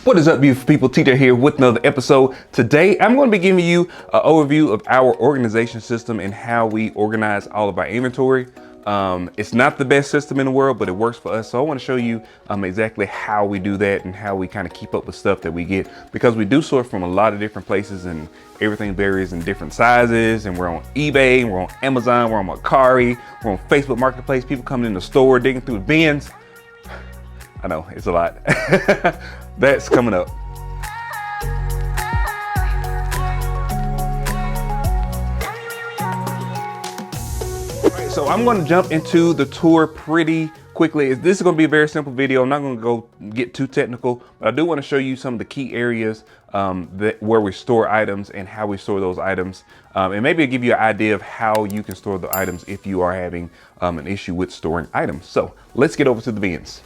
What is up, beautiful people? TJ here with another episode. Today, I'm going to be giving you an overview of our organization system and how we organize all of our inventory. It's not the best system in the world, but it works for us. So I want to show you exactly how we do that and how we kind of keep up with stuff that we get, because we do sort from a lot of different places and everything varies in different sizes. And we're on eBay, we're on Amazon, we're on Mercari, we're on Facebook Marketplace. People coming in the store, digging through the bins. I know, it's a lot. That's coming up. All right, so I'm going to jump into the tour pretty quickly. This is going to be a very simple video. I'm not going to go get too technical, but I do want to show you some of the key areas where we store items and how we store those items. And maybe I'll give you an idea of how you can store the items if you are having an issue with storing items. So let's get over to the bins.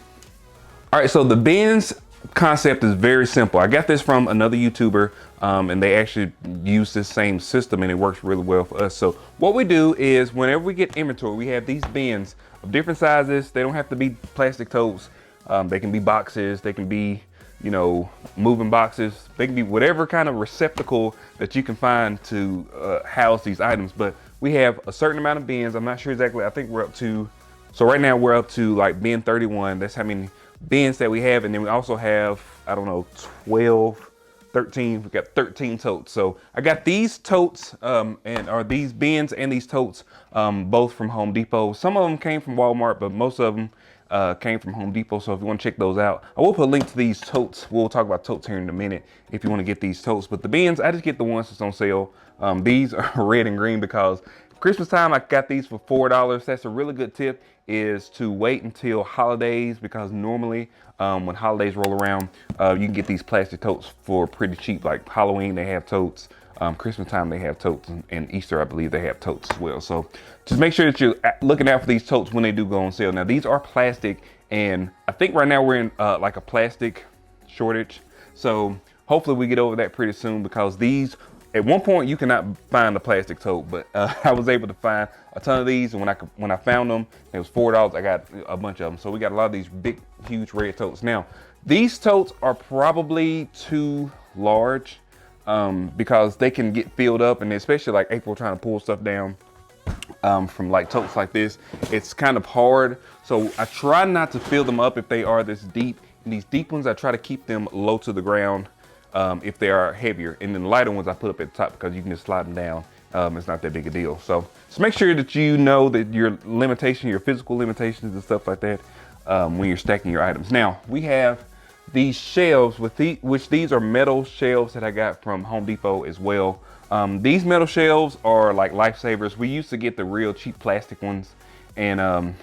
All right, so the bins concept is very simple. I got this from another YouTuber and they actually use this same system and it works really well for us. So what we do is whenever we get inventory, we have these bins of different sizes. They don't have to be plastic totes. They can be boxes. They can be, you know, moving boxes. They can be whatever kind of receptacle that you can find to house these items. But we have a certain amount of bins. I'm not sure exactly. I think we're up to, so right now we're up to like bin 31. That's how many bins that we have. And then we also have, I don't know, 12, 13, we got 13 totes. So I got these totes these bins and these totes both from Home Depot. Some of them came from Walmart, but most of them came from Home Depot. So if you want to check those out, I will put a link to these totes. We'll talk about totes here in a minute if you want to get these totes. But the bins, I just get the ones that's on sale. These are red and green because Christmas time, I got these for $4. That's a really good tip, is to wait until holidays, because normally when holidays roll around, you can get these plastic totes for pretty cheap. Like Halloween, they have totes. Christmas time, they have totes. And Easter, I believe they have totes as well. So just make sure that you're looking out for these totes when they do go on sale. Now, these are plastic, and I think right now we're in like a plastic shortage. So hopefully we get over that pretty soon, because these, at one point you cannot find a plastic tote, but I was able to find a ton of these, and when I found them, it was $4. I got a bunch of them. So we got a lot of these big, huge red totes. Now, these totes are probably too large because they can get filled up, and especially like April trying to pull stuff down from like totes like this, it's kind of hard. So I try not to fill them up if they are this deep. And these deep ones, I try to keep them low to the ground if they are heavier, and then the lighter ones I put up at the top because you can just slide them down. It's not that big a deal. So just make sure that you know that your limitation, your physical limitations and stuff like that when you're stacking your items. Now we have these shelves which these are metal shelves that I got from Home Depot as well. These metal shelves are like lifesavers. We used to get the real cheap plastic ones, and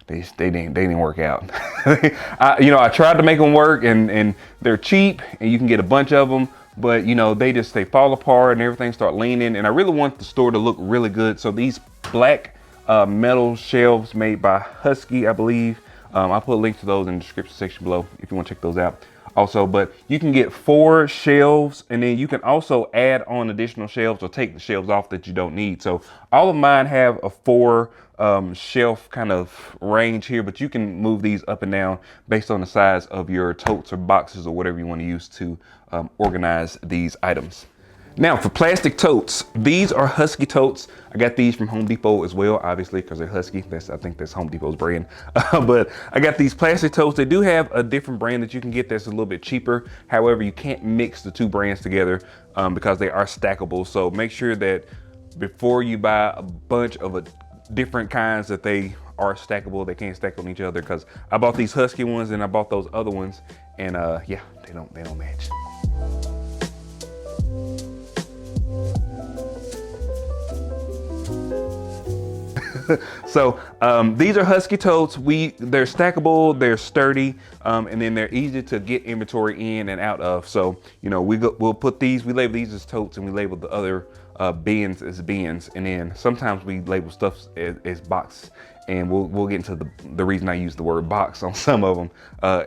they didn't work out. I tried to make them work, and they're cheap and you can get a bunch of them, but you know, they fall apart and everything start leaning, and I really want the store to look really good. So these black metal shelves made by Husky, I believe. I'll put a link to those in the description section below if you want to check those out also. But you can get 4 shelves, and then you can also add on additional shelves or take the shelves off that you don't need. So all of mine have a 4 shelf kind of range here, but you can move these up and down based on the size of your totes or boxes or whatever you want to use to organize these items. Now for plastic totes, these are Husky totes. I got these from Home Depot as well, obviously, because they're Husky. I think that's Home Depot's brand. But I got these plastic totes. They do have a different brand that you can get that's a little bit cheaper. However, you can't mix the 2 brands together because they are stackable. So make sure that before you buy a bunch of different kinds, that they are stackable. They can't stack on each other, because I bought these Husky ones and I bought those other ones, and yeah, they don't match. So these are Husky totes. They're stackable, they're sturdy, and then they're easy to get inventory in and out of. So you know, we'll put these, we label these as totes, and we label the other bins as bins, and then sometimes we label stuff as box. And we'll get into the reason I use the word box on some of them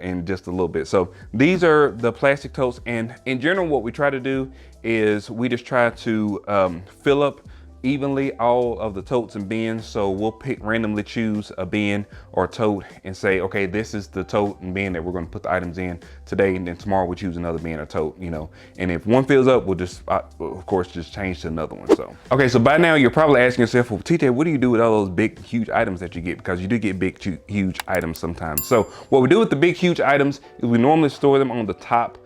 in just a little bit. So these are the plastic totes, and in general what we try to do is we just try to fill up evenly all of the totes and bins. So we'll randomly choose a bin or a tote and say, okay, this is the tote and bin that we're going to put the items in today, and then tomorrow we'll choose another bin or tote, you know. And if one fills up, we'll just of course just change to another one. So okay, so by now you're probably asking yourself, well, TJ, what do you do with all those big huge items that you get? Because you do get big huge items sometimes. So what we do with the big huge items is we normally store them on the top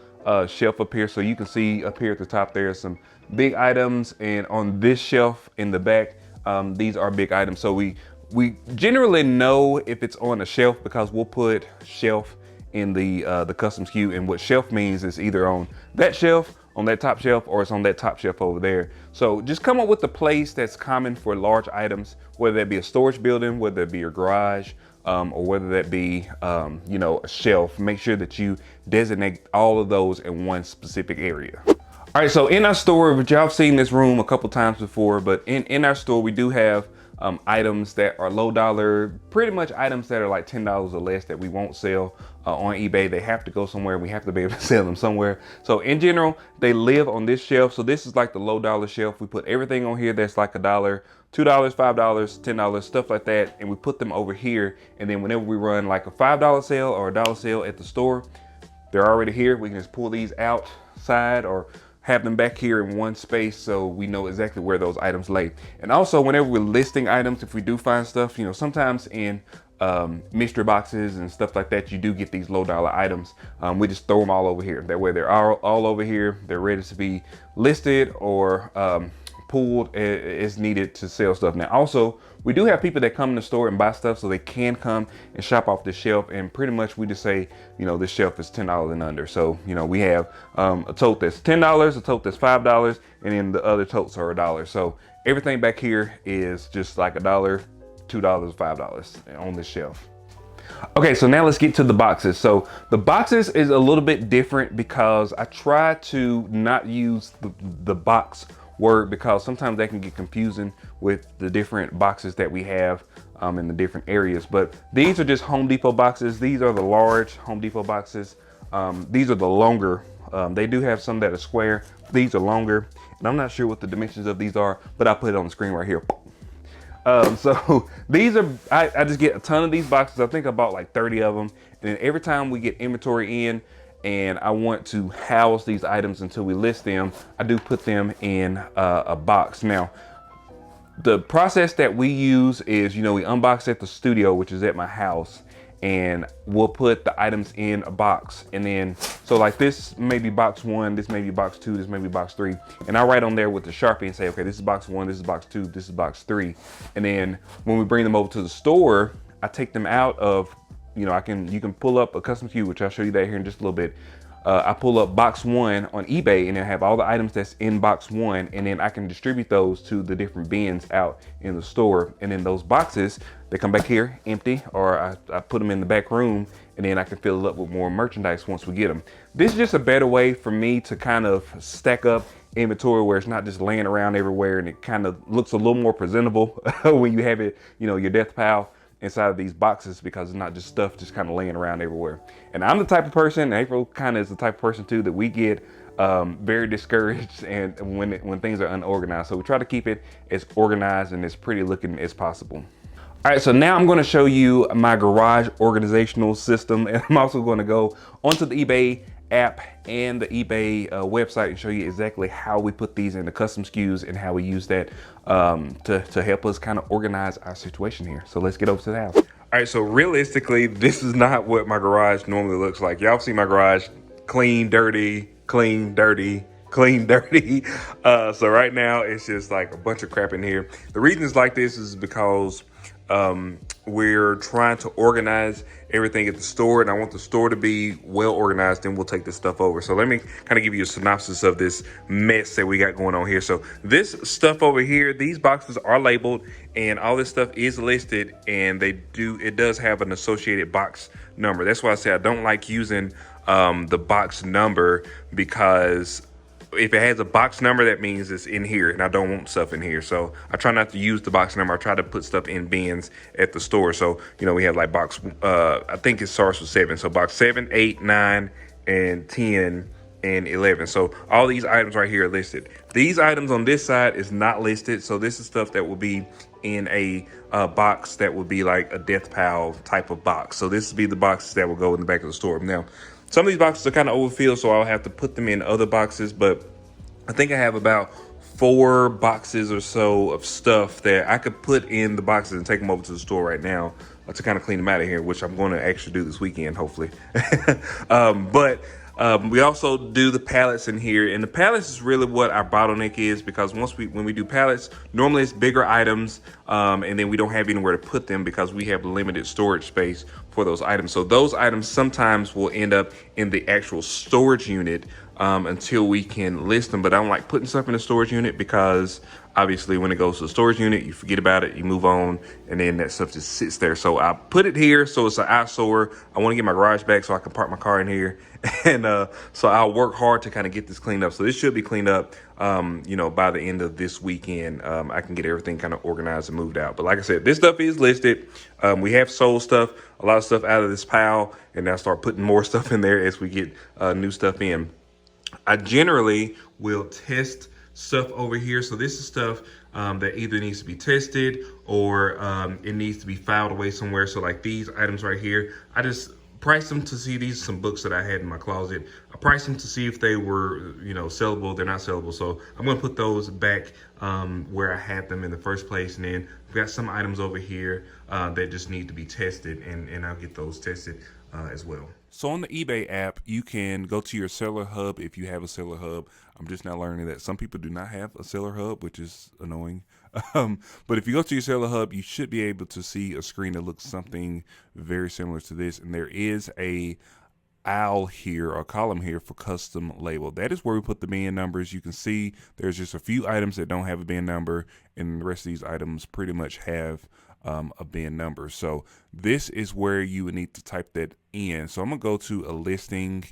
shelf up here. So you can see up here at the top there's some big items, and on this shelf in the back, these are big items. So we generally know if it's on a shelf because we'll put shelf in the custom SKU, and what shelf means is either on that shelf, on that top shelf, or it's on that top shelf over there. So just come up with a place that's common for large items, whether that be a storage building, whether it be your garage, or whether that be, you know, a shelf. Make sure that you designate all of those in one specific area. All right, so in our store, which y'all have seen this room a couple times before, but in our store, we do have items that are low dollar, pretty much items that are like $10 or less that we won't sell on eBay. They have to go somewhere. We have to be able to sell them somewhere. So in general, they live on this shelf. So this is like the low dollar shelf. We put everything on here that's like $1, $2, $5, $10, stuff like that. And we put them over here. And then whenever we run like a $5 sale or a $1 sale at the store, they're already here. We can just pull these outside or have them back here in one space, so we know exactly where those items lay. And also, whenever we're listing items, if we do find stuff, you know, sometimes in mystery boxes and stuff like that, you do get these low dollar items. We just throw them all over here. That way they're all over here. They're ready to be listed or pulled as needed to sell stuff. Now also, we do have people that come in the store and buy stuff, so they can come and shop off the shelf, and pretty much we just say, you know, this shelf is $10 and under. So, you know, we have a tote that's $10, a tote that's $5, and then the other totes are $1. So everything back here is just like $1, $2, $5 on this shelf. Okay, so now let's get to the boxes. So the boxes is a little bit different because I try to not use the box word, because sometimes that can get confusing with the different boxes that we have in the different areas. But these are just Home Depot boxes. These are the large Home Depot boxes. These are the longer. They do have some that are square. These are longer, and I'm not sure what the dimensions of these are, but I'll put it on the screen right here. So these are, I just get a ton of these boxes. I think I bought like 30 of them. And then every time we get inventory in and I want to house these items until we list them, I do put them in a box. Now, the process that we use is, you know, we unbox at the studio, which is at my house, and we'll put the items in a box. And then, so like this may be box 1, this may be box 2, this may be box 3. And I write on there with the Sharpie and say, okay, this is box 1, this is box 2, this is box 3. And then when we bring them over to the store, I take them out of, you know, you can pull up a custom SKU, which I'll show you that here in just a little bit. I pull up box 1 on eBay, and then have all the items that's in box 1, and then I can distribute those to the different bins out in the store. And then those boxes, they come back here empty, or I put them in the back room, and then I can fill it up with more merchandise once we get them. This is just a better way for me to kind of stack up inventory where it's not just laying around everywhere, and it kind of looks a little more presentable when you have it, you know, your death pile inside of these boxes, because it's not just stuff just kind of laying around everywhere. And I'm the type of person, April kind of is the type of person too, that we get very discouraged and when things are unorganized. So we try to keep it as organized and as pretty looking as possible. All right, so now I'm going to show you my garage organizational system, and I'm also going to go onto the eBay app and the eBay website and show you exactly how we put these into custom SKUs and how we use that to help us kind of organize our situation here. So let's get over to the house. All right, so realistically, this is not what my garage normally looks like. Y'all see my garage clean, dirty, clean, dirty, clean, dirty. So right now it's just like a bunch of crap in here. The reason it's like this is because we're trying to organize everything at the store, and I want the store to be well organized, and we'll take this stuff over. So let me kind of give you a synopsis of this mess that we got going on here. So this stuff over here, these boxes are labeled, and all this stuff is listed, and it does have an associated box number. That's why I say I don't like using the box number, because if it has a box number, that means it's in here, and I don't want stuff in here. So I try not to use the box number. I try to put stuff in bins at the store. So, you know, we have like box, I think it starts with 7. So box 7, 8, 9, and 10 and 11. So all these items right here are listed. These items on this side is not listed. So this is stuff that will be in a box that would be like a death pile type of box. So this would be the boxes that will go in the back of the store. Now, some of these boxes are kind of overfilled, so I'll have to put them in other boxes, but I think I have about 4 boxes or so of stuff that I could put in the boxes and take them over to the store right now to kind of clean them out of here, which I'm going to actually do this weekend, hopefully. But we also do the pallets in here, and the pallets is really what our bottleneck is, because when we do pallets, normally it's bigger items, and then we don't have anywhere to put them because we have limited storage space for those items. So those items sometimes will end up in the actual storage unit until we can list them. But I don't like putting stuff in the storage unit because obviously when it goes to the storage unit, you forget about it, you move on, and then that stuff just sits there. So I put it here so it's an eyesore. I want to get my garage back so I can park my car in here. And so I'll work hard to kind of get this cleaned up. So this should be cleaned up, by the end of this weekend. I can get everything kind of organized and moved out. But like I said, this stuff is listed. We have sold stuff, a lot of stuff out of this pile, and now start putting more stuff in there as we get new stuff in. I generally will test stuff over here. So this is stuff that either needs to be tested or it needs to be filed away somewhere. So like these items right here, I just priced them to see. These are some books that I had in my closet. I priced them to see if they were, sellable. They're not sellable. So I'm going to put those back where I had them in the first place. And then we've got some items over here that just need to be tested, and I'll get those tested as well. So on the eBay app, you can go to your seller hub if you have a seller hub. I'm just now learning that some people do not have a seller hub, which is annoying. But if you go to your seller hub, you should be able to see a screen that looks something very similar to this. And there is a aisle here, or column here, for custom label. That is where we put the bin numbers. You can see there's just a few items that don't have a bin number, and the rest of these items pretty much have a bin number. So this is where you would need to type that in. So I'm gonna go to a listing,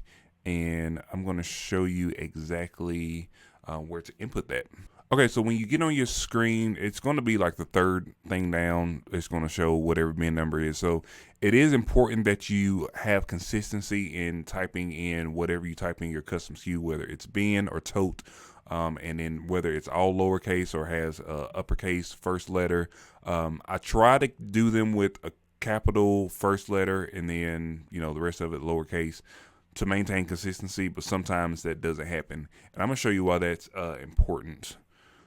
and I'm gonna show you exactly where to input that. Okay, so when you get on your screen, it's going to be like the third thing down. It's going to show whatever bin number it is. So it is important that you have consistency in typing in whatever you type in your custom SKU, whether it's bin or tote, and then whether it's all lowercase or has uppercase first letter. I try to do them with a capital first letter and then, the rest of it lowercase, to maintain consistency, but sometimes that doesn't happen. And I'm going to show you why that's important.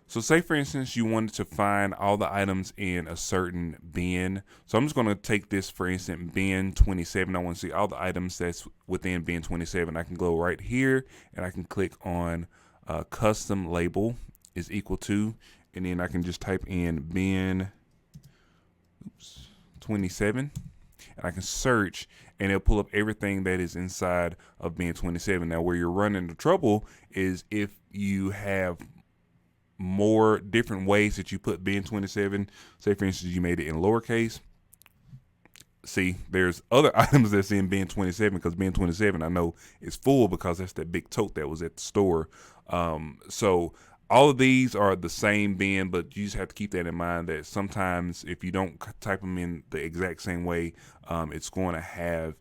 So say, for instance, you wanted to find all the items in a certain bin. So I'm just going to take this, for instance, bin 27. I want to see all the items that's within bin 27. I can go right here, and I can click on custom label is equal to, and then I can just type in bin 27, and I can search, and it'll pull up everything that is inside of bin 27. Now, where you're running into trouble is if you have more different ways that you put bin 27. Say, for instance, you made it in lowercase. See, there's other items that's in bin 27, because bin 27 I know is full because that's that big tote that was at the store. So all of these are the same bin, but you just have to keep that in mind, that sometimes if you don't type them in the exact same way, it's going to have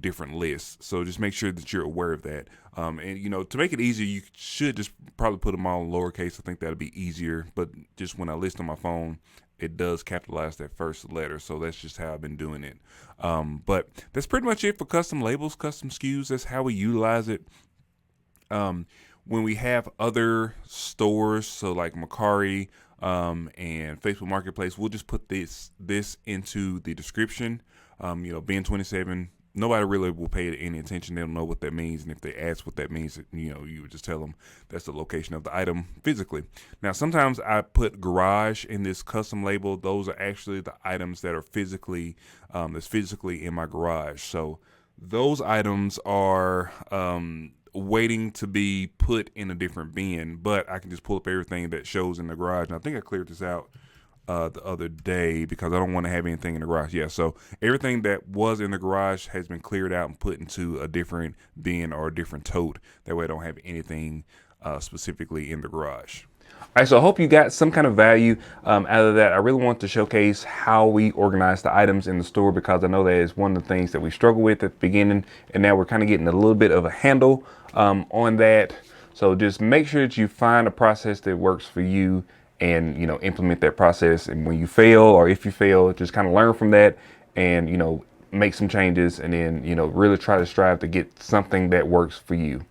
different lists. So just make sure that you're aware of that. And to make it easier, you should just probably put them all in lowercase. I think that'll be easier. But just when I list on my phone, it does capitalize that first letter. So that's just how I've been doing it. But that's pretty much it for custom labels, custom SKUs. That's how we utilize it. When we have other stores, so like Mercari and Facebook Marketplace, we'll just put this into the description. bin 27. Nobody really will pay it any attention. They don't know what that means. And if they ask what that means, you would just tell them that's the location of the item physically. Now, sometimes I put garage in this custom label. Those are actually the items that are physically, that's physically in my garage. So those items are waiting to be put in a different bin, but I can just pull up everything that shows in the garage. And I think I cleared this out the other day because I don't want to have anything in the garage. Yeah, so everything that was in the garage has been cleared out and put into a different bin or a different tote. That way I don't have anything specifically in the garage. All right, so I hope you got some kind of value out of that. I really want to showcase how we organize the items in the store, because I know that is one of the things that we struggle with at the beginning, and now we're kind of getting a little bit of a handle on that. So just make sure that you find a process that works for you, and implement that process. And when you fail, or if you fail, just kind of learn from that, and make some changes, and then really try to strive to get something that works for you.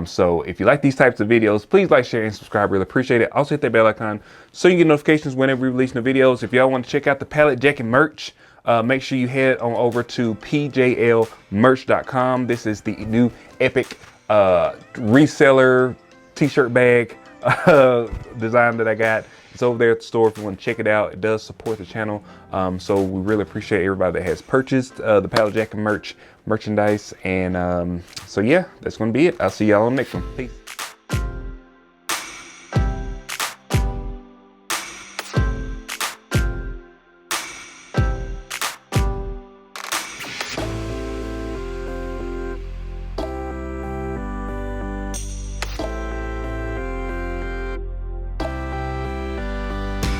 So if you like these types of videos, please like, share, and subscribe. Really appreciate it. Also hit that bell icon so you get notifications whenever we release new videos. If y'all want to check out the Pallet Jackin merch, make sure you head on over to pjlmerch.com. This is the new epic reseller t-shirt bag design that I got. It's over there at the store if you want to check it out. It does support the channel, so we really appreciate everybody that has purchased the Pallet Jackin merchandise. And so yeah, that's going to be it. I'll see y'all on the next one. Peace.